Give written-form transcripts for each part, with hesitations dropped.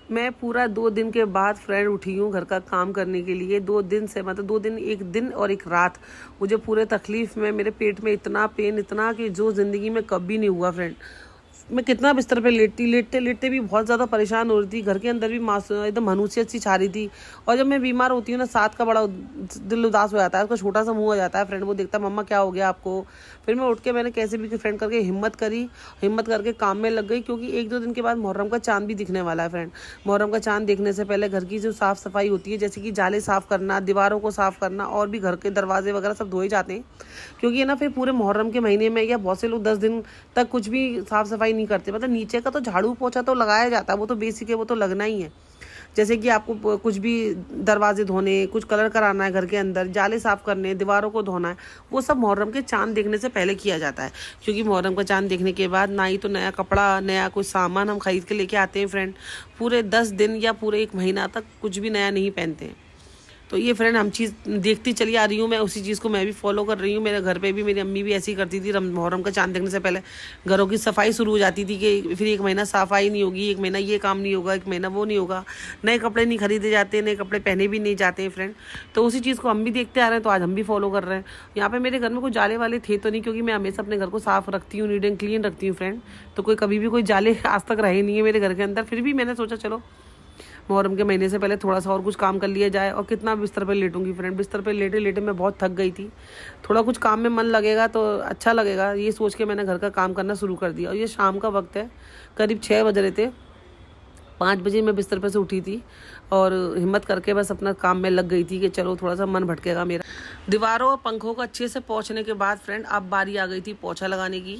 मैं पूरा 2 दिन के बाद फ्रेंड उठी हूँ घर का काम करने के लिए। 2 दिन से मतलब 2 दिन, 1 दिन और 1 रात मुझे पूरे तकलीफ़ में, मेरे पेट में इतना पेन, इतना कि जो ज़िंदगी में कभी नहीं हुआ फ्रेंड। मैं कितना बिस्तर पे लेटते लेटते भी बहुत ज़्यादा परेशान हो रही थी। घर के अंदर भी मास एकदम मनुष्यत सी छा रही थी। और जब मैं बीमार होती हूँ ना, साथ का बड़ा दिल उदास हो जाता है। उसका छोटा सा मुंह हो जाता है फ्रेंड। वो देखता, मम्मा क्या हो गया आपको। फिर मैं उठ के, मैंने कैसे भी फ्रेंड करके हिम्मत करके काम में लग गई। क्योंकि 1-2 दिन के बाद मुहर्रम का चांद भी दिखने वाला है फ्रेंड। मुहर्रम का चांद देखने से पहले घर की जो साफ़ सफाई होती है, जैसे कि जाले साफ़ करना, दीवारों को साफ़ करना, और भी घर के दरवाजे वगैरह सब धोए जाते हैं। क्योंकि ना फिर पूरे मुहर्रम के महीने में, या बहुत से लोग 10 दिन तक कुछ भी साफ़ सफाई नहीं करते। मतलब नीचे का तो झाड़ू पोछा तो लगाया जाता है, वो तो बेसिक है, वो तो लगना ही है। जैसे कि आपको कुछ भी दरवाजे धोने, कुछ कलर कराना है घर के अंदर, जाले साफ़ करने, दीवारों को धोना है, वो सब मुहर्रम के चांद देखने से पहले किया जाता है। क्योंकि मुहर्रम का चांद देखने के बाद ना ही तो नया कपड़ा, नया कोई सामान हम खरीद के लेके आते हैं फ्रेंड। पूरे 10 दिन या पूरे 1 महीना तक कुछ भी नया नहीं पहनते हैं। तो ये फ्रेंड हम चीज़ देखती चली आ रही हूँ, मैं उसी चीज़ को मैं भी फॉलो कर रही हूँ। मेरे घर पे भी मेरी अम्मी भी ऐसी ही करती थी। मुहर्रम का चांद देखने से पहले घरों की सफाई शुरू हो जाती थी कि फिर 1 महीना सफाई नहीं होगी, 1 महीना ये काम नहीं होगा, 1 महीना वो नहीं होगा, नए कपड़े नहीं खरीदे जाते, नए कपड़े पहने भी नहीं जाते हैं फ्रेंड। तो उसी चीज़ को हम भी देखते आ रहे हैं, तो आज हम भी फॉलो कर रहे हैं। यहाँ पे मेरे घर में कोई जाले वाले थे तो नहीं, क्योंकि मैं हमेशा अपने घर को साफ़ रखती हूँ, नीट एंड क्लीन रखती हूँ फ्रेंड। तो कोई कभी भी कोई जाले आज तक रहे नहीं है मेरे घर के अंदर। फिर भी मैंने सोचा चलो मुहर्रम के महीने से पहले थोड़ा सा और कुछ काम कर लिया जाए। और कितना बिस्तर पे लेटूंगी फ्रेंड। बिस्तर पे लेटे लेटे मैं बहुत थक गई थी। थोड़ा कुछ काम में मन लगेगा तो अच्छा लगेगा, ये सोच के मैंने घर का काम करना शुरू कर दिया। और ये शाम का वक्त है, करीब 6 बज रहे थे। 5 बजे मैं बिस्तर पे से उठी थी और हिम्मत करके बस अपना काम में लग गई थी कि चलो थोड़ा सा मन भटकेगा मेरा। दीवारों और पंखों को अच्छे से पोंछने के बाद फ्रेंड अब बारी आ गई थी पोंछा लगाने की।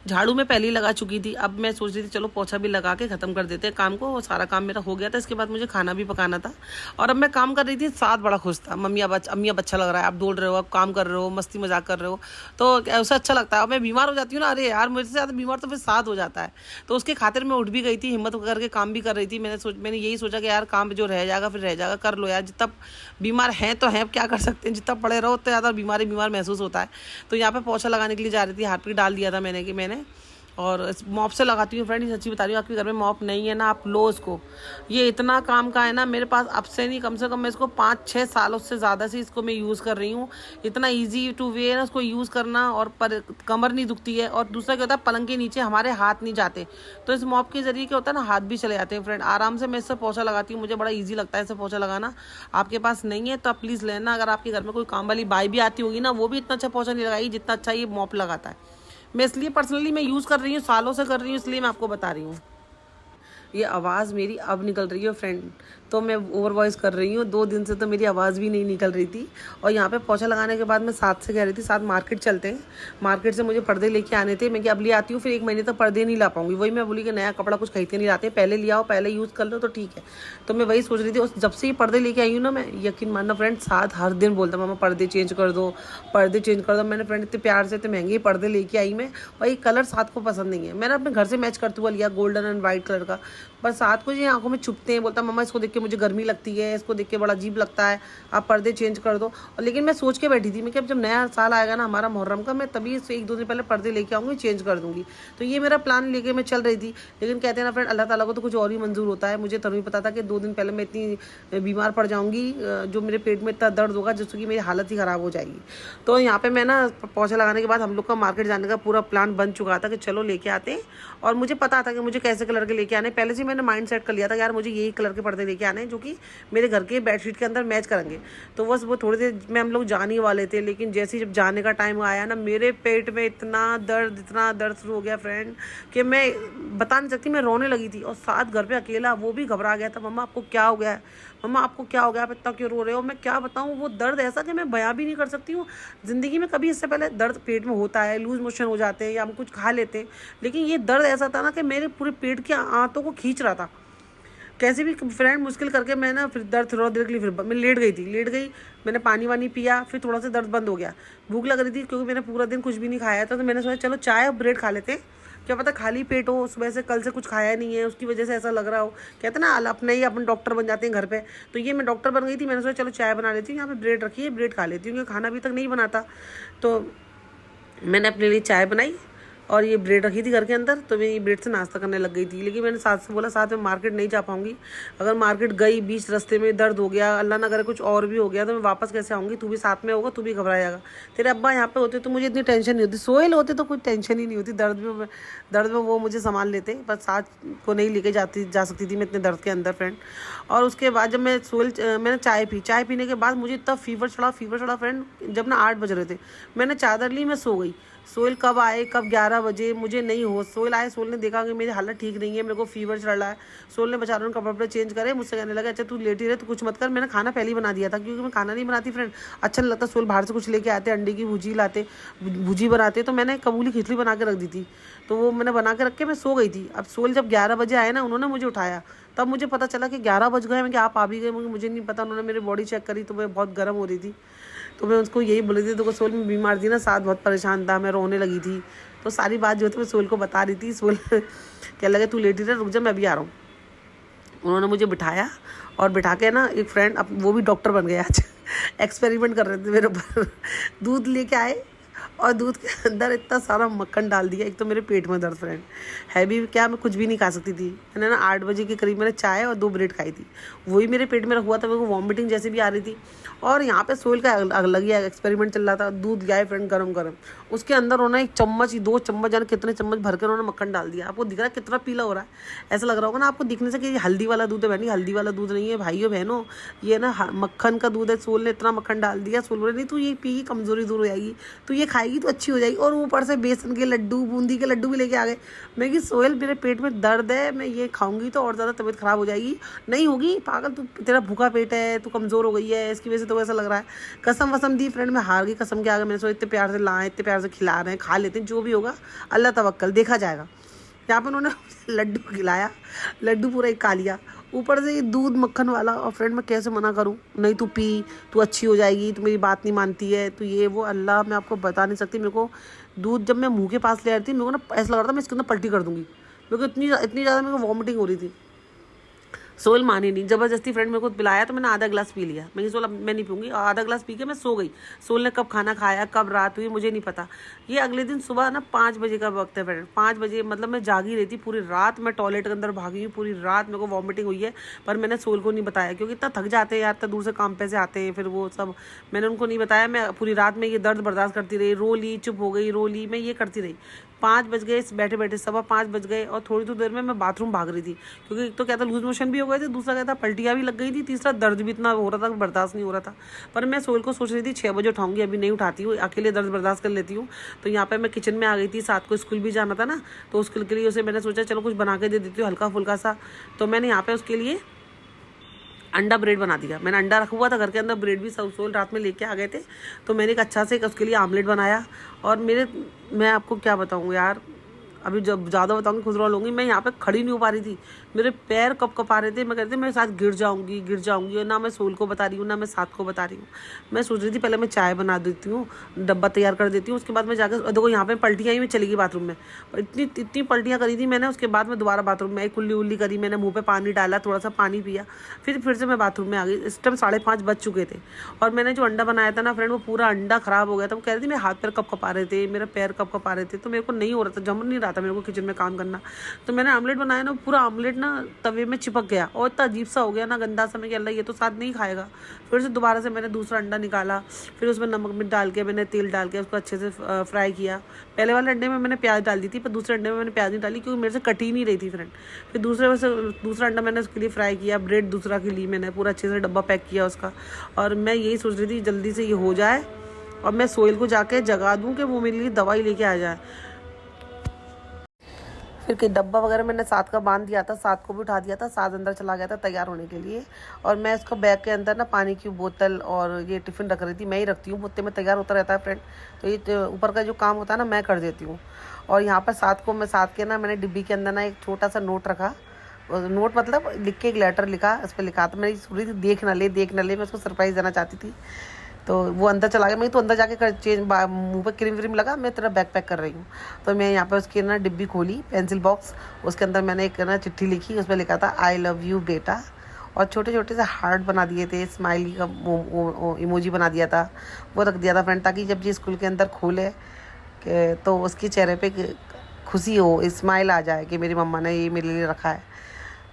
झाड़ू में पहले ही लगा चुकी थी, अब मैं सोच रही थी चलो पोंछा भी लगा के ख़त्म कर देते हैं काम को। और सारा काम मेरा हो गया था। इसके बाद मुझे खाना भी पकाना था और अब मैं काम कर रही थी। साथ बड़ा खुश था, मम्मी अब अच्छा लग रहा है, आप दौड़ रहे हो, अब काम कर रहे हो, मस्ती मजाक कर रहे हो, तो ऐसा अच्छा लगता है। और मैं बीमार हो जाती हूँ ना, अरे यार मुझसे ज़्यादा बीमार तो फिर साथ हो जाता है। तो उसके खातिर मैं उठ भी गई थी, हिम्मत करके काम भी कर रही थी। मैंने यही सोचा कि यार काम जो रह जाएगा फिर रह जाएगा, कर लो यार। जितना बीमार हैं तो हैं, क्या कर सकते हैं, जितना पड़े रहो उतना ज़्यादा बीमार महसूस होता है। तो यहाँ पे पोछा लगाने के लिए जा रही थी, हाथ पे डाल दिया था मैंने और मॉप से लगाती हूँ फ्रेंड। सच्ची बता रही हूँ, आपके घर में मॉप नहीं है ना, आप लो उसको। ये इतना काम का है ना मेरे पास, अब से नहीं, कम से कम मैं इसको 5-6 सालों से ज़्यादा से इसको मैं यूज़ कर रही हूँ। इतना ईजी टू वे है उसको यूज़ करना, और पर कमर नहीं दुखती है। और दूसरा क्या होता है, पलंग के नीचे हमारे हाथ नहीं जाते। तो इस मॉप के ज़रिए क्या होता है ना, हाथ भी चले जाते हैं फ्रेंड। आराम से मैं इससे पोछा लगाती हूँ, मुझे बड़ा ईजी लगता है इससे पोछा लगाना। आपके पास नहीं है तो आप प्लीज़ लेना। अगर आपके घर में कोई काम वाली बाई भी आती होगी ना, वो भी इतना अच्छा पोछा नहीं लगाएगी जितना अच्छा ये मॉप लगाता है। मैं इसलिए पर्सनली मैं यूज़ कर रही हूँ, सालों से कर रही हूँ, इसलिए मैं आपको बता रही हूँ। ये आवाज़ मेरी अब निकल रही है फ्रेंड, तो मैं ओवर वॉइस कर रही हूँ। 2 दिन से तो मेरी आवाज़ भी नहीं निकल रही थी। और यहाँ पे पोछा लगाने के बाद मैं साथ से कह रही थी, साथ मार्केट चलते हैं। मार्केट से मुझे पर्दे लेके आने थे। मैं कि अब ले आती हूँ, फिर 1 महीने तक पर्दे नहीं ला पाऊंगी। वही मैं बोली कि नया कपड़ा कुछ खरीद के नहीं लाते, पहले ले आओ, पहले यूज़ कर लो तो ठीक है। तो मैं वही सोच रही थी। और जब से ये पर्दे लेके आई हूँ ना, मैं यकीन मानना फ्रेंड, साथ हर दिन बोलता मामा पर्दे चेंज कर दो, पर्दे चेंज कर दो। मैंने फ्रेंड इतने प्यार से इतने महंगे पर्दे लेके आई मैं, और ये कलर साथ को पसंद नहीं है। मैंने अपने घर से मैच करते हुआ लिया, गोल्डन एंड वाइट कलर का, पर साथ को ये आंखों में चुभते हैं। बोलता मम्मा इसको देख के मुझे गर्मी लगती है, इसको देख के बड़ा अजीब लगता है, आप पर्दे चेंज कर दो। और लेकिन मैं सोच के बैठी थी मैं कि अब जब नया साल आएगा ना हमारा मुहर्रम का, मैं तभी से 1-2 दिन पहले पर्दे लेके आऊँगी, चेंज कर दूँगी। तो ये मेरा प्लान लेके मैं चल रही थी। लेकिन कहते हैं ना फ्रेंड, अल्लाह ताला को तो कुछ और ही मंजूर होता है। मुझे तभी पता था कि 2 दिन पहले मैं इतनी बीमार पड़ जाऊँगी, जो मेरे पेट में इतना दर्द होगा जिससे कि मेरी हालत ही ख़राब हो जाएगी। तो यहाँ पर मैं ना पोछा लगाने के बाद हम लोग का मार्केट जाने का पूरा प्लान बन चुका था कि चलो लेके आते हैं। और मुझे पता था कि मुझे कैसे कलर के लेके आने, पहले से मैंने माइंड सेट कर लिया था यार मुझे यही कलर के पर्दे लेके आने हैं जो कि मेरे घर के बेडशीट के अंदर मैच करेंगे। तो बस वो थोड़ी देर में हम लोग जाने वाले थे। लेकिन जैसे ही जब जाने का टाइम आया ना, मेरे पेट में इतना दर्द शुरू हो गया फ्रेंड कि मैं बता नहीं सकती, मैं रोने लगी थी। और साथ घर पे अकेला, वो भी घबरा गया था, मम्मा आपको क्या हो गया है, मम्मा आपको क्या हो गया, आप इतना क्यों रो रहे हो। मैं क्या बताऊँ, वो दर्द ऐसा कि मैं बयां भी नहीं कर सकती हूँ। ज़िंदगी में कभी इससे पहले दर्द पेट में होता है, लूज मोशन हो जाते हैं या हम कुछ खा लेते हैं, लेकिन ये दर्द ऐसा था ना कि मेरे पूरे पेट की आंतों को खींच रहा था। कैसे भी फ्रेंड मुश्किल करके मैं ना, फिर दर्द थोड़ा देर के लिए फिर मैं लेट गई। मैंने पानी वानी पिया, फिर थोड़ा सा दर्द बंद हो गया। भूख लग रही थी क्योंकि मैंने पूरा दिन कुछ भी नहीं खाया था। तो मैंने सोचा चलो चाय और ब्रेड खा लेते हैं, क्या पता खाली पेट हो, सुबह से कल से कुछ खाया नहीं है, उसकी वजह से ऐसा लग रहा हो। कहते ना अपने ही अपन डॉक्टर बन जाते हैं घर पे। तो ये मैं डॉक्टर बन गई थी। मैंने सोचा चलो चाय बना लेती हूँ, यहाँ पे ब्रेड रखी है, ब्रेड खा लेती हूँ, क्योंकि खाना अभी तक नहीं बनाता। तो मैंने अपने लिए चाय बनाई और ये ब्रेड रखी थी घर के अंदर, तो मैं ये ब्रेड से नाश्ता करने लग गई थी। लेकिन मैंने साथ से बोला साथ में मार्केट नहीं जा पाऊंगी, अगर मार्केट गई बीच रास्ते में दर्द हो गया, अल्लाह ना करे कुछ और भी हो गया, तो मैं वापस कैसे आऊँगी, तू भी साथ में होगा, तू भी घबरा जाएगा। तेरे अब्बा यहाँ पे होते तो मुझे इतनी टेंशन नहीं होती, सोहेल होते तो कोई टेंशन ही नहीं होती, दर्द में वो मुझे संभाल लेते, बस साथ को नहीं लेके जा सकती थी मैं इतने दर्द के अंदर फ्रेंड। और उसके बाद जब मैं मैंने चाय पी, चाय पीने के बाद मुझे इतना फीवर चढ़ा फ्रेंड, जब ना 8 बज रहे थे, मैंने चादर ली, मैं सो गई। सोहेल कब आए, कब 11 बजे मुझे नहीं हो, सोहेल आए, सोहेल ने देखा कि मेरी हालत ठीक नहीं है, मेरे को फीवर चढ़ रहा है। सोहेल ने बेचारों ने कपड़े चेंज करे, मुझसे कहने लगा अच्छा तू लेटी रहे, तो कुछ मत कर। मैंने खाना पहले ही बना दिया था, क्योंकि मैं खाना नहीं बनाती फ्रेंड, अच्छा नहीं लगता। सोहेल बाहर से कुछ लेके आते, अंडे की भुजी लाते, भुजी बनाते, तो मैंने कबूली खिचड़ी बना के रख दी थी, तो वो मैंने बना के रख के मैं सो गई थी। अब सोहेल जब 11 बजे आए ना, उन्होंने मुझे उठाया, तब मुझे पता चला कि 11 बज गए। मैं कि आप आ भी गए, मुझे नहीं पता। उन्होंने मेरी बॉडी चेक करी तो मैं बहुत गर्म हो रही थी, तो मैं उसको यही बोली थी, तो सोहेल में बीमार थी ना, साथ बहुत परेशान था, मैं रोने लगी थी, तो सारी बात जो थी मैं सोहेल को बता रही थी। सोहेल कहने लगे तू लेटी रह, रुक जा मैं अभी आ रहा हूँ। उन्होंने मुझे बिठाया और बिठा के ना एक फ्रेंड, अब वो भी डॉक्टर बन गया आज एक्सपेरिमेंट कर रहे थे मेरे ऊपर दूध लेके आए और दूध के अंदर इतना सारा मक्खन डाल दिया। एक तो मेरे पेट में दर्द फ्रेंड है भी क्या, मैं कुछ भी नहीं खा सकती थी। मैंने ना 8 बजे के करीब मैंने चाय और 2 ब्रेड खाई थी, वही मेरे पेट में रखा हुआ था, मेरे को वॉमिटिंग जैसे भी आ रही थी। और यहाँ पे सोहेल का अलग ही एक्सपेरिमेंट चल रहा था। दूध गया फ्रेंड गरम गरम, उसके अंदर उन्होंने 1 चम्मच 2 चम्मच जाने कितने चम्मच भर कर उन्होंने मक्खन डाल दिया। आपको दिख रहा है कितना पीला हो रहा है, ऐसा लग रहा होगा ना आपको दिखने से कि ये हल्दी वाला दूध है। बहनी हल्दी वाला दूध नहीं है भाइयों बहनों, ये ना मक्खन का दूध है। सोहेल ने इतना मक्खन डाल दिया, सोहेल बोले नहीं तू ये पी, कमजोरी दूर हो जाएगी, तू ये खाएगी तो अच्छी हो जाएगी। और ऊपर से बेसन के लड्डू, बूंदी के लड्डू भी लेके आ गए। मैं कि सोहेल मेरे पेट में दर्द है, मैं ये खाऊंगी तो और ज़्यादा तबीयत खराब हो जाएगी। नहीं होगी पागल, तू तेरा भूखा पेट है, तू कमज़ोर हो गई है, इसकी वजह से तो ऐसा लग रहा है। कसम वसम दी फ्रेंड, मैं हार गई कसम के आगे। मैंने सोचा इतने प्यार से लाए, इतने प्यार से खिला रहे हैं, खा लेते हैं, जो भी होगा अल्लाह तवक्कल, देखा जाएगा। यहाँ पर उन्होंने लड्डू खिलाया, लड्डू पूरा एक खा लिया, ऊपर से ये दूध मक्खन वाला। और फ्रेंड मैं कैसे मना करूँ, नहीं तू पी, तू अच्छी हो जाएगी, तू मेरी बात नहीं मानती है, तो ये वो अल्लाह मैं आपको बता नहीं सकती। मेरे को दूध जब मैं मुंह के पास ले आई थी, मेरे को ना ऐसा लग रहा था मैं इसके अंदर पलटी कर दूंगी, मेरे को इतनी ज़्यादा मेरे को वॉमिटिंग हो रही थी। सोहेल मानी नहीं, ज़बरदस्ती फ्रेंड मेरे को पिलाया, तो मैंने आधा गिलास पी लिया। मैं सोहेल मैं नहीं पीऊँगी, और आधा गिलास पी के मैं सो गई। सोहेल ने कब खाना खाया, कब रात हुई, मुझे नहीं पता। ये अगले दिन सुबह ना 5 बजे का वक्त है फ्रेंड, 5 बजे मतलब मैं जागी रही थी पूरी रात, मैं टॉयलेट के अंदर भागी हूँ पूरी रात, मेरे को वॉमिटिंग हुई है। पर मैंने सोहेल को नहीं बताया, क्योंकि इतना थक जाते हैं यार, इतना दूर से काम पे से आते हैं, फिर वो सब मैंने उनको नहीं बताया। मैं पूरी रात में ये दर्द बर्दाश्त करती रही, रो ली, चुप हो गई, रो ली, मैं ये करती रही। 5 बज गए बैठे बैठे, 5:15 बज गए, और थोड़ी देर में मैं बाथरूम भाग रही थी, क्योंकि एक तो क्या था लूज मोशन भी हो गए थे, दूसरा क्या था पलटियाँ भी लग गई थी, तीसरा दर्द भी इतना हो रहा था बर्दाश्त नहीं हो रहा था। पर मैं सोहेल को सोच रही थी 6 बजे उठाऊंगी, अभी नहीं उठाती हूँ, अकेले दर्द बर्दाश्त कर लेती हूँ। तो यहाँ पे मैं किचन में आ गई थी, साथ को स्कूल भी जाना था ना, तो स्कूल के लिए उसे मैंने सोचा चलो कुछ बना के दे देती हूँ हल्का फुल्का सा। तो मैंने यहाँ पे उसके लिए अंडा ब्रेड बना दिया। मैंने अंडा रखा हुआ था घर के अंदर, ब्रेड भी सोहेल रात में लेके आ गए थे, तो मैंने एक अच्छा से उसके लिए आमलेट बनाया। और मैं आपको क्या बताऊँ यार, अभी जब ज़्यादा बताऊँगी खुद रो लूँगी। मैं यहाँ पे खड़ी नहीं हो पा रही थी, मेरे पैर कप आ रहे थे, मैं कहती मैं साथ गिर जाऊँगी। और ना मैं सोहेल को बता रही हूँ, ना मैं साथ को बता रही हूँ। मैं सोच रही थी पहले मैं चाय बना देती हूँ, डब्बा तैयार कर देती हूँ, उसके बाद मैं जाकर देखो यहाँ पे पलटियाँ ही मैं चली गई बाथरूम में, इतनी पलटियाँ करी थी मैंने। उसके बाद मैं दोबारा बाथरूम में आई, कुल्ली उल्ली करी, मैंने मुँह पर पानी डाला, थोड़ा सा पानी पिया, फिर से मैं बाथरूम में आ गई। इस टाइम 5:30 बज चुके थे, और मैंने जो अंडा बनाया था ना फ्रेंड, वो पूरा अंडा ख़राब हो गया था। वो कह रही थी मेरे हाथ पैर कप आ रहे थे, मेरे पैर कप आ रहे थे, तो मेरे को नहीं हो रहा था, जम नहीं रहा था मेरे को किचन में काम करना। तो मैंने आमलेट बनाया ना, पूरा आमलेट ना तवे में चिपक गया, और इतना अजीब सा हो गया ना, गंदा सा, मैं अल्लाह ये तो साथ नहीं खाएगा। फिर से दोबारा से मैंने दूसरा अंडा निकाला, फिर उसमें नमक मिर्च डाल के मैंने तेल डाल के उसको अच्छे से फ्राई किया। पहले वाले अंडे में मैंने प्याज डाल दी थी, पर दूसरे अंडे में मैंने प्याज नहीं डाली, क्योंकि मेरे से कटी ही नहीं रही थी फ्रेंड। फिर दूसरा अंडा मैंने उसके लिए फ्राई किया, ब्रेड दूसरा के लिए मैंने पूरा अच्छे से डब्बा पैक किया उसका। और मैं यही सोच रही थी जल्दी से ये हो जाए, और मैं सोहेल को जाके जगा दूँ कि वो मेरे लिए दवाई लेके आ जाए। फिर कि डब्बा वगैरह मैंने साथ का बांध दिया था, साथ को भी उठा दिया था, साथ अंदर चला गया था तैयार होने के लिए। और मैं उसका बैग के अंदर ना पानी की बोतल और ये टिफ़िन रख रही थी, मैं ही रखती हूँ, उतने में तैयार होता रहता है फ्रेंड। तो ये ऊपर का जो काम होता है ना मैं कर देती हूँ। और यहाँ पर साथ के ना मैंने डिब्बी के अंदर ना एक छोटा सा नोट रखा, नोट मतलब लिख के एक लेटर लिखा, उस पर लिखा। तो मैं सोच रही थी देख ना ले, मैं उसको सरप्राइज़ देना चाहती थी। तो वो अंदर चला गया, मैं तो अंदर जाके मुंह पे क्रीम व्रीम लगा, मैं तेरा बैग पैक कर रही हूँ। तो मैं यहाँ पे उसकी ना डिब्बी खोली, पेंसिल बॉक्स, उसके अंदर मैंने एक ना चिट्ठी लिखी, उसमें लिखा था आई लव यू बेटा, और छोटे छोटे से हार्ट बना दिए थे, स्माइली का इमोजी बना दिया था, वो रख दिया था फ्रेंड, ताकि जब जी स्कूल के अंदर खोले तो उसके चेहरे पे खुशी हो, स्माइल आ जाए कि मेरी मम्मा ने ये मेरे लिए रखा है।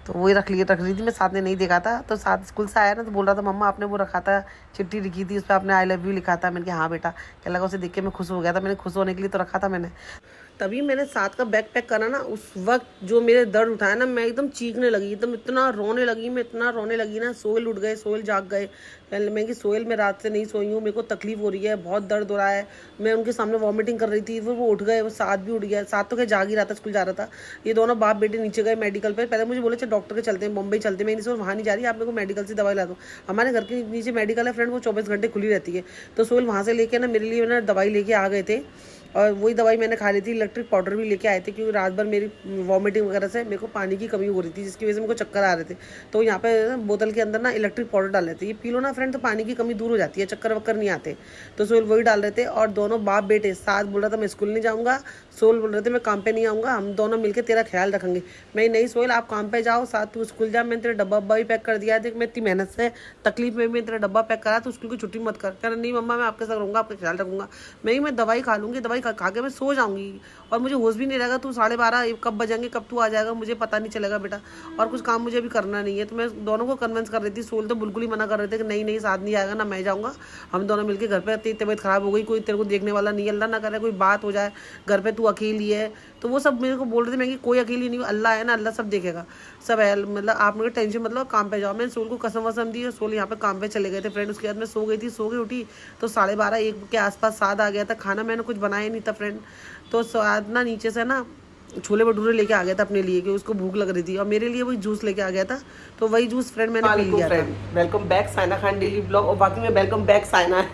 तो वही रख रही थी मैं, साथ में नहीं देखा था। तो साथ स्कूल से आया ना तो बोल रहा था मम्मा आपने वो रखा था, चिट्ठी लिखी थी उस पर आपने आई लव यू लिखा था। मैंने कहा हाँ बेटा। क्या लगा उसे देख के मैं खुश हो गया था, मैंने खुश होने के लिए तो रखा था मैंने। तभी मैंने साथ का बैग पैक करा ना, उस वक्त जो मेरे दर्द उठाया ना, मैं एकदम चीखने लगी, एकदम इतना रोने लगी मैं, इतना रोने लगी ना। सोहेल उठ गए, सोहेल जाग गए। मैं कि सोहेल मैं रात से नहीं सोई हूँ, मेरे को तकलीफ हो रही है, बहुत दर्द हो रहा है। मैं उनके सामने वॉमिटिंग कर रही थी, फिर वो उठ गए, वो साथ भी उठ गया। साथ तो क्या जाग ही रहा था, स्कूल जा रहा था। ये दोनों बाप बेटे नीचे गए मेडिकल पे। पहले मुझे बोले चल डॉक्टर के चलते हैं, मुंबई चलते हैं। मैं नहीं वहाँ नहीं जा रही, आप मेरे को मेडिकल से दवाई ला दो। हमारे घर के नीचे मेडिकल है फ्रेंड, वो 24 घंटे खुली रहती है। तो सोहेल वहाँ से लेके ना मेरे लिए ना दवाई लेके आ गए थे, और वही दवाई मैंने खा ली थी। इलेक्ट्रिक पाउडर भी लेके आए थे, क्योंकि रात भर मेरी वॉमिटिंग वगैरह से मेरे को पानी की कमी हो रही थी, जिसकी वजह से मेरे को चक्कर आ रहे थे। तो यहाँ पे बोतल के अंदर ना इलेक्ट्रिक पाउडर डाल रहे थे, ये पी लो ना फ्रेंड तो पानी की कमी दूर हो जाती है, चक्कर वक्कर नहीं आते। तो सोहेल वही डाल रहे थे, और दोनों बाप बेटे साथ बोल रहा था मैं स्कूल नहीं जाऊँगा, सोहेल बोल रहे थे मैं काम पे नहीं आऊँगा, हम दोनों मिलकर तेरा ख्याल रखेंगे। मैं नहीं सोहेल आप काम पे जाओ, साथ तू स्कूल जा, मैंने तेरा डब्बा भी पैक कर दिया है, देख मैं इतनी मेहनत से तकलीफ में भी तेरा डब्बा पैक करा, तो स्कूल की छुट्टी मत कर। कह रहा नहीं मम्मा मैं आपके साथ रहूँगा, आपका ख्याल रखूँगा। मैं दवाई खा लूँगी, दवाई खा के मैं सो जाऊँगी, और मुझे होश भी नहीं रहेगा। तू 12:30 कब बजेंगे, कब तू आ जाएगा, मुझे पता नहीं चलेगा बेटा, और कुछ काम मुझे भी करना नहीं है। तो मैं दोनों को कन्विंस कर रही थी। सोहेल तो बिल्कुल ही मना कर रहे थे कि नहीं नहीं साथ नहीं आएगा, ना मैं जाऊँगा, हम दोनों मिलकर घर पे। तेरी तबीयत खराब हो गई, कोई तेरे को देखने वाला नहीं, अल्लाह ना करे कोई बात हो जाए घर पे, तू अकेली है। तो वो सब मेरे को बोल रहे थे, मैं कि कोई अकेली नहीं हूँ, अल्लाह है ना, अल्लाह सब देखेगा, सब है, मतलब आप मेरे टेंशन मतलब काम पे जाओ। मैंने सोहेल को कसम वसम दी, और सोहेल यहाँ पे काम पे चले गए थे फ्रेंड। उसके बाद मैं सो गई थी, सो गई उठी तो 12:30-1 के आसपास साथ आ गया था। खाना मैंने कुछ बनाया नहीं था फ्रेंड, तो स्वाद ना नीचे से ना छोले भटूरे लेके आ गया था अपने लिए, कि उसको भूख लग रही थी, और मेरे लिए वही जूस लेके आ गया था। तो वही जूस फ्रेंड मैंने पी लिया था। Welcome back Saina Khan daily blog, और बाकी में वेलकम बैक साइना है।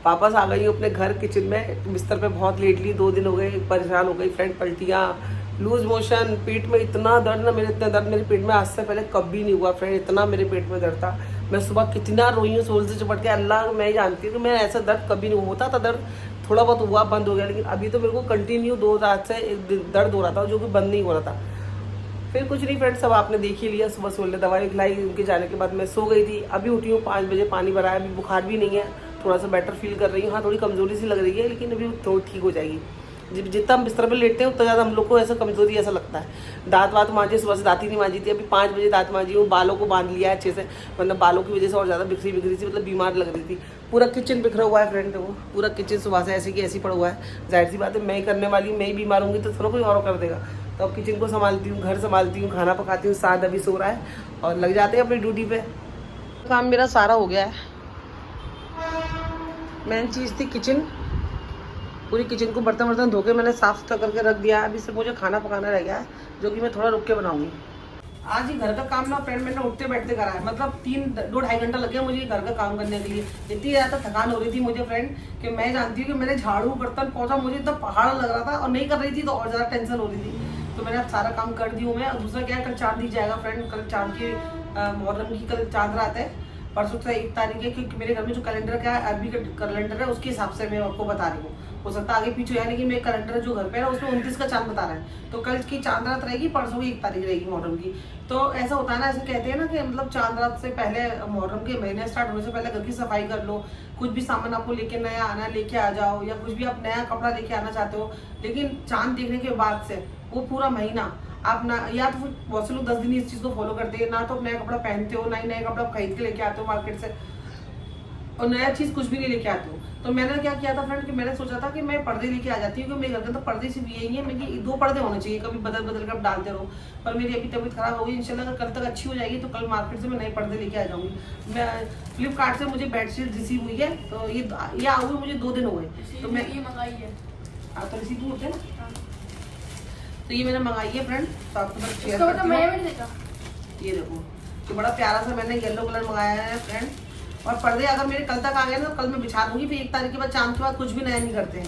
वापस आ गई हूँ अपने घर किचन में, बिस्तर पे बहुत लेट ली, 2 दिन हो गए, परेशान हो गई फ्रेंड। पलटियाँ, लूज मोशन, पेट में इतना दर्द ना, मेरे इतना दर्द मेरे पेट में आज से पहले कभी नहीं हुआ फ्रेंड, इतना मेरे पेट में दर्द था। मैं सुबह कितना रोई हूँ, सोल से चिपट के, अल्लाह मैं जानती हूँ कि मैं ऐसा दर्द कभी नहीं होता था। दर्द थोड़ा बहुत हुआ, बंद हो गया, लेकिन अभी तो मेरे को कंटिन्यू 2 रात से दर्द हो रहा था, जो कि बंद नहीं हो रहा था। फिर कुछ नहीं फ्रेंड्स, सब आपने देख ही लिया। सुबह सोल ने दवाई खिलाई, उनके जाने के बाद मैं सो गई थी। अभी उठी हूँ 5 बजे, पानी भरा है, अभी बुखार भी नहीं है, थोड़ा सा बेटर फील कर रही हूँ। हाँ थोड़ी कमजोरी सी लग रही है, लेकिन अभी थोड़ी ठीक हो जाएगी। जितना हम बिस्तर पर लेटते हैं उतना ज़्यादा हम लोग को ऐसा कमजोरी ऐसा लगता है। दांत वात मांजे, सुबह से दांत ही नहीं मांजी थी, अभी 5 बजे दांत मांजी हूँ। बालों को बांध लिया है अच्छे से, मतलब बालों की वजह से और ज़्यादा बिखरी सी, मतलब बीमार लग रही थी। पूरा किचन बिखरा हुआ है फ्रेंड, वो पूरा किचन सुबह से ऐसे की ऐसी पड़ा हुआ है। जाहिर सी बात है मैं ही करने वाली हूँ, मैं ही बीमार होंगी तो थोड़ा कोई और कर देगा। तो अब किचन को संभालती हूँ, घर संभालती हूँ, खाना पकाती हूँ। साथ अभी सो रहा है, और लग जाते हैं अपनी ड्यूटी पे। काम मेरा सारा हो गया है। मेन चीज़ थी किचन, पूरी किचन को बर्तन वर्तन धो के मैंने साफ सुथरा करके रख दिया। अभी सिर्फ मुझे खाना पकाना रह गया है, जो कि मैं थोड़ा रुक के बनाऊंगी। आज ही घर का काम ना फ्रेंड मैंने उठते बैठते करा है, मतलब 2-2.5 घंटा लग गया मुझे घर का काम करने के लिए। इतनी ज़्यादा थकान हो रही थी मुझे फ्रेंड, कि मैं जानती हूँ कि मैंने झाड़ू बर्तन पोंछा, मुझे इतना पहाड़ लग रहा था, और नहीं कर रही थी तो और ज़्यादा टेंशन हो रही थी। तो मैंने अब सारा काम कर दी हूँ मैं। और दूसरा क्या है, कल चांद ही जाएगा फ्रेंड, कल चांद की मुहर्रम की कल चांद रात है, परसों से 1 तारीख है। क्योंकि मेरे घर में जो कैलेंडर का है, अरबी का कैलेंडर है, उसके हिसाब से मैं आपको बता रही हूँ। हो सकता है आगे पीछे, यानी कि मेरे कैलेंडर जो घर पे है ना उसमें 29 का चांद बता रहा है। तो कल की चांद रात रहेगी, परसों की 1 तारीख रहेगी मुहर्रम की। तो ऐसा होता है ना, ऐसे कहते हैं ना कि मतलब चांद रात से पहले, मुहर्रम के महीने स्टार्ट होने से पहले घर की सफाई कर लो। कुछ भी सामान आपको लेके नया आना लेके आ जाओ, या कुछ भी आप नया कपड़ा लेके आना चाहते हो। लेकिन चांद देखने के बाद से वो पूरा महीना आप ना, या तो बहुत से लोग 10 दिन इस चीज़ को फॉलो करते हैं, ना तो नया कपड़ा पहनते हो, ना ही नया कपड़ा खरीद के लेके आते हो मार्केट से, और नया चीज़ कुछ भी नहीं लेके आते हो। तो मैंने क्या किया था फ्रेंड, कि मैंने सोचा था कि मैं पर्दे लेके आ जाती हूँ, क्योंकि मेरे घर के तो पर्दे सिर्फ यही है, मेरे 2 पर्दे होने चाहिए, कभी बदल बदल कर डालते रहो। पर मेरी अभी तबीयत खराब हो गई, इंशाल्लाह अगर कल तक अच्छी हो जाएगी तो कल मार्केट से मैं नए पर्दे लेके आ जाऊँगी। मैं फ्लिपकार्ट से मुझे बेडशीट रिसीव हुई है, तो ये आ हुई मुझे 2 दिन हो गए, तो मैं ये मंगाई है। हाँ तो रिसीव होते हैं ना, तो ये मैंने मंगाई है फ्रेंड, तो आपको बस शेयर करती हूँ। ये देखो, तो बड़ा प्यारा सा मैंने येलो कलर मंगाया है फ्रेंड। और पर्दे अगर मेरे कल तक आ गए ना, तो कल मैं बिछा दूंगी। फिर 1 तारीख के बाद, चांद के बाद कुछ भी नया नहीं करते हैं।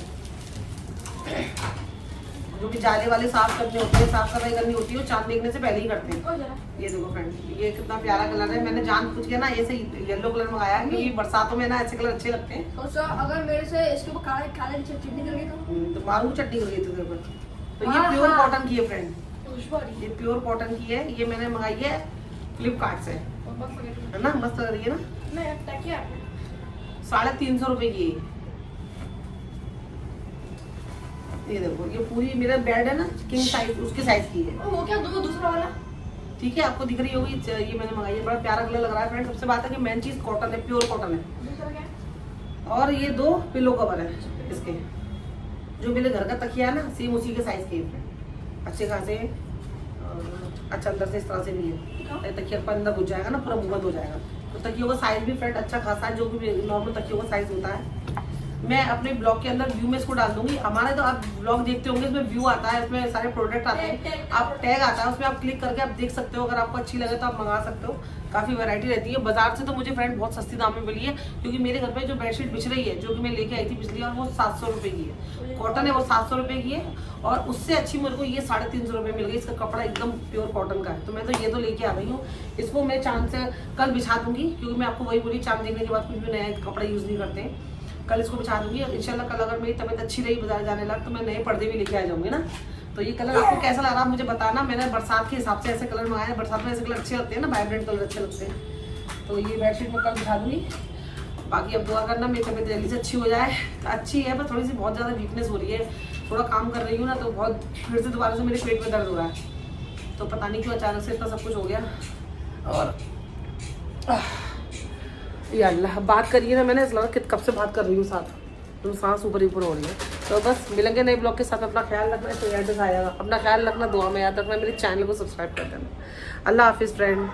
जो भी जाले वाले साफ करने होते हैं, साफ सफाई करनी होती है, वो चांद देखने से पहले ही करते हैं। ये देखो फ्रेंड, ये कितना प्यारा कलर है। मैंने जान पूछ के ना ऐसे येलो कलर मंगाया है, क्योंकि बरसातों में ना ऐसे कलर अच्छे लगते हैं। अगर मेरे से इसके ऊपर काले चटनी कर गई तो मारू चटनी कर गई तेरे ऊपर। तो ये प्योर कॉटन की है फ्रेंड, ये प्योर कॉटन की है। ये मैंने मंगाई है फ्लिपकार्ट से, है ना, मस्त लग रही है ना। 350 रुपए की। ये देखो, ये पूरी मेरा बेड है ना किंग साइज, उसके साइज की है। वो क्या दूसरा वाला? ठीक है, आपको दिख रही होगी, ये मैंने मंगाई है, बड़ा प्यारा कलर लग रहा है फ्रेंड। सबसे बात है कि मेन चीज कॉटन है, प्योर कॉटन है। दूसरा क्या? और ये 2 पिलो कवर है इसके, जो मेरे घर का तकिया है ना सेम उसी के साइज के हैं, अच्छे खासे। अच्छा अंदर से इस तरह से भी है, तकिया पर अंदर घुस जाएगा ना, पूरा मुंह बंद हो जाएगा। तो तकियों का साइज भी फ्रेंड अच्छा खासा है, जो भी नॉर्मल तकियों का साइज होता है। मैं अपने ब्लॉग के अंदर व्यू में इसको डाल दूंगी। हमारे तो आप ब्लॉग देखते होंगे, इसमें व्यू आता है, इसमें सारे प्रोडक्ट आते हैं, आप टैग आता है, उसमें आप क्लिक करके आप देख सकते हो। अगर आपको अच्छी लगे तो आप मंगा सकते हो, काफ़ी वैरायटी रहती है। बाजार से तो मुझे फ्रेंड बहुत सस्ती दाम में मिली है, क्योंकि मेरे घर पे जो बेडशीट बिछ रही है, जो कि मैं लेके आई थी पिछली, और वो 700 रुपये की है। कॉटन है, वो 700 रुपये की है। और उससे अच्छी मेरे को ये 350 रुपये मिल गई। इसका कपड़ा एकदम प्योर कॉटन का है, तो मैं तो ये तो लेके आ रही हूँ। इसको मैं चांद से कल बिछा दूंगी, क्योंकि मैं आपको वही बोली, चांद देखने के बाद कुछ भी नया कपड़ा यूज़ नहीं करते। कल इसको बिछा दूंगी, और इंशाल्लाह कल अगर मेरी तबीयत अच्छी रही, बाजार जाने लग, तो मैं नए पर्दे भी लेके आ जाऊंगी ना। तो ये कलर आपको कैसा लग रहा है मुझे बताना। मैंने बरसात के हिसाब से ऐसे कलर मंगाए हैं, बरसात में ऐसे कलर अच्छे लगते हैं ना, वाइब्रेंट कलर अच्छे लगते हैं। तो ये बेडशीट मैं कल बिछा दूंगी। बाकी अब दुआ करना मेरी तबीयत जल्दी से अच्छी हो जाए। अच्छी है, पर थोड़ी सी बहुत ज़्यादा वीकनेस हो रही है, थोड़ा काम कर रही हूँ ना, तो बहुत फिर से दोबारा से मेरे पेट में दर्द हो रहा है। तो पता नहीं क्यों अचानक से इतना सब कुछ हो गया। और या अल्लाह, बात करिए ना, मैंने लगा कि कब से बात कर रही हूँ साथ, तुम सांस ऊपर ऊपर हो रही है। तो बस मिलेंगे नए ब्लॉग के साथ। अपना ख्याल रखना, तो याद आएगा, अपना ख्याल रखना, दुआ में याद रखना, मेरे चैनल को सब्सक्राइब कर देना। अल्लाह हाफिज़ फ्रेंड।